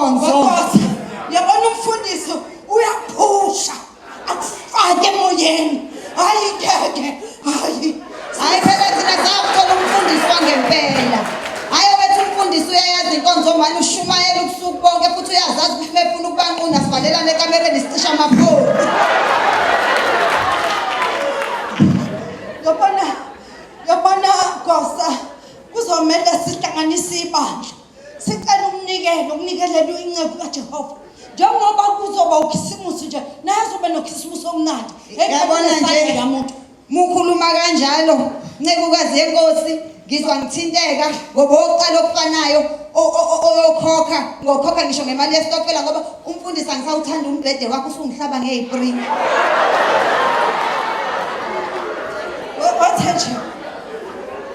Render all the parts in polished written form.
inkonzo. Yabona umfundisi uyaphusha akufake emoyeni. Hayi ngeke. Hayi phela thina sakuthola umfundisi wangempela. Hayi wethu umfundisi uyayazi inkonzo manje ushumayela ubusuku bonke futhi uyazazi ukuthi mefuna ukubanquna sivalelane ekamereni sicisha amafoni. Yabona Nkosi kuzomela sihlanganise ibandla. Sicela ukunikelela inceku kaJehova. Njengoba kuzoba ukhisimusi nje, nazoba nokhisimusi omnandi. Yabona nje yamuntu. Mukhuluma kanjalo, ncekukazi yenkosi, ngizwa ngithinteka ngoba oqala okufanayo ngokhokha ngisho ngemali yesitokfela ngoba umfundisi angisawuthanda umbhede wakho usungihlaba ngeyipring.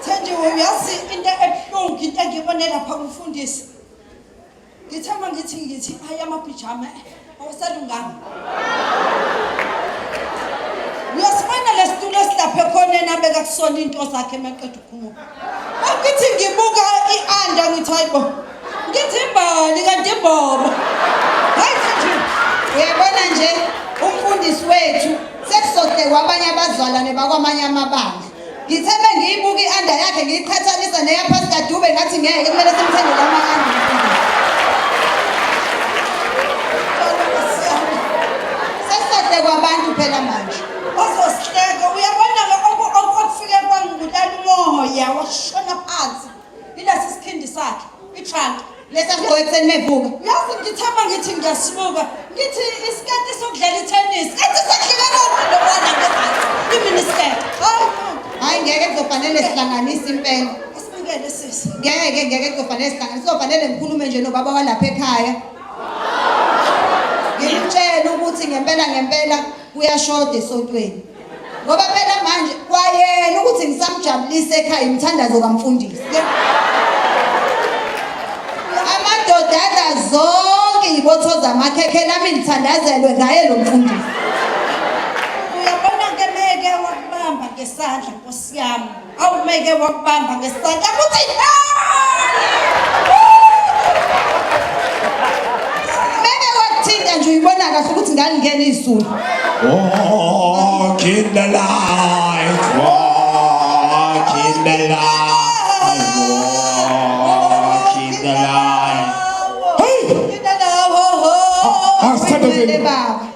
Thenje uyazi into ebuhlungu into engibone lapha kumfundisi. Ngithemba ngithi hayi amapijama awasalunganga. Uyasibona lesitulo esilaphe khona nabeka kusona into zakhe emaqedwe ukhumula. Ngithi ngibuka ianda ngithi hayibo. Ngithi imbali kanti imbobo. Hayi Thenje Uyabona nje umfundisi wethu sekusohle kwabanye abazalwane bakwamanye amabandla. Ngithembe ngiyibuka ianda yakhe ngiyiqhathanisa neyaPastor Dube ngathi ngeke kumele simthengele ama-anda. Sekusohle kwabantu phela manje. Ozosihleka uyabona okufike kwangibulala umoya washona phansi. Ilesi sikhindi sakhe itrunk. Lesafika ekuseni mevuka. Yazi ngithemba ngithi ngiyasibuka. Ngithi isikhathi sokudlala itennis. Kathi sekudlala lokwana ngezansi. Iminister. Hayi ngeke kuzofanele sihlanganise impela. Asibukele sisi. Ngeke kuzofanele sihlanganise. Kuzofanele ngikhulume nje nobaba walapha ekhaya. Ngimtshela ukuthi ngempela kuyashoda esontweni. Ngoba phela manje kwayena ukuthi ngisamjabulise ekhaya imthandazo kaMfundisi. Amadodana zonke ibotho zamakhekhe nami ngithandazelwe ngaye lo mfundisi. Uyabona ke meke wakubamba ngesandla Nkosi yami. Awumeke wakubamba ngesandla kuthi meke wakuthinta nje uyibona kahle ukuthi ngalingena izulu. Walk in the light, walk in the light, walk in the light. Hey!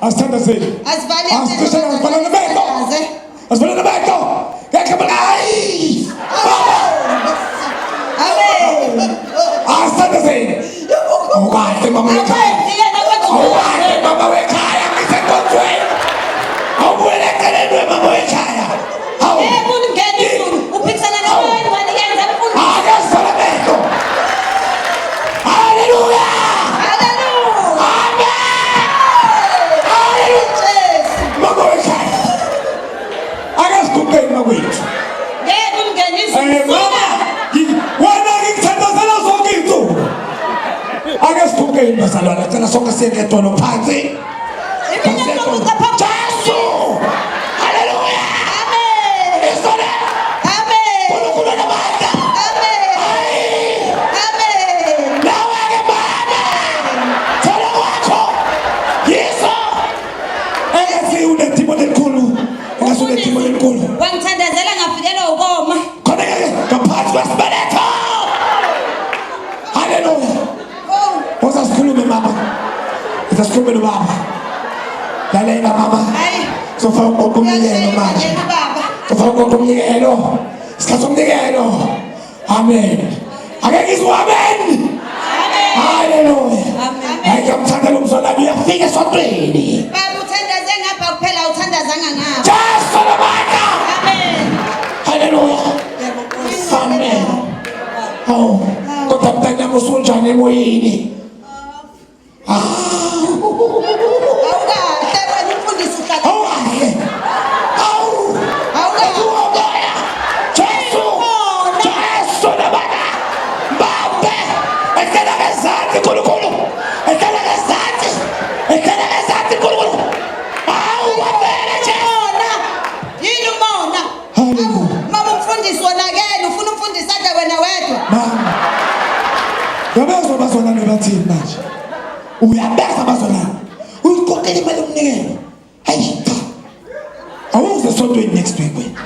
Asitanda zeli. Asibhalele bento. Ngeke balayi. Amen. Asitanda zeli. Awukade mama wekhaya. Awukade mama wekhaya ngisekonzweni. Awubelekelelwe mama wekhaya. Hawu. Ngeke izulu uphikisana nabantu wanikenza mfundisi. Akasala bento. Hallelujah. Mama wekhaya. Akasikupeni makwethu. Ngeke ungene izulu. Wena ngikuthandazela zonke izinto. Akasikupeni bazalwane cela sonke siyeketolo phansi. Jesu. Hallelujah. Amen. Isole. Amen. UNkulunkulu namandla. Amen. Amen. Nawe ke baba. Thola kwakho. Yesu. Engasi unethimo elikhulu. Engasi unethimo elikhulu. Wangithandazela ngafikelwa ukoma. Khona ke ngaphansi kwesibeletho. Hallelujah. Usasikhulume mama. Usasikhulume nobaba. Lalela mama. Hayi. Sofaka ukumnikelo manje. Baba. Sofaka ukumnikelo. Isikhathi somnikelo. Amen. Akeke izwe amen. Amen. Hallelujah. Amen. Ngiyamthanda lo mzalwane uyafika esontweni. Baba uthandaze ngapha kuphela uthandazanga ngapha. Jesu namandla. Amen. Hallelujah. Amen. Oh, kodwa mntana usunjani emoyeni? Awukahle wena umfundisi uhlala. Awukahle. Awukahle. Jesu. Jesu namandla. Mbambe. Ekela ngezansi nkulunkulu. Ekela ngezansi. Ekela ngezansi nkulunkulu. Awu wabele Jesu. Yini umona? Hallelujah. Mama umfundisi wonakele ufuna umfundisi ade wena wedwa. Mama. Yabezwa bazalwane bathini manje? uyabeka abazona uyikhokhela imali omnikelo hayi cha awuze sontweni next week wena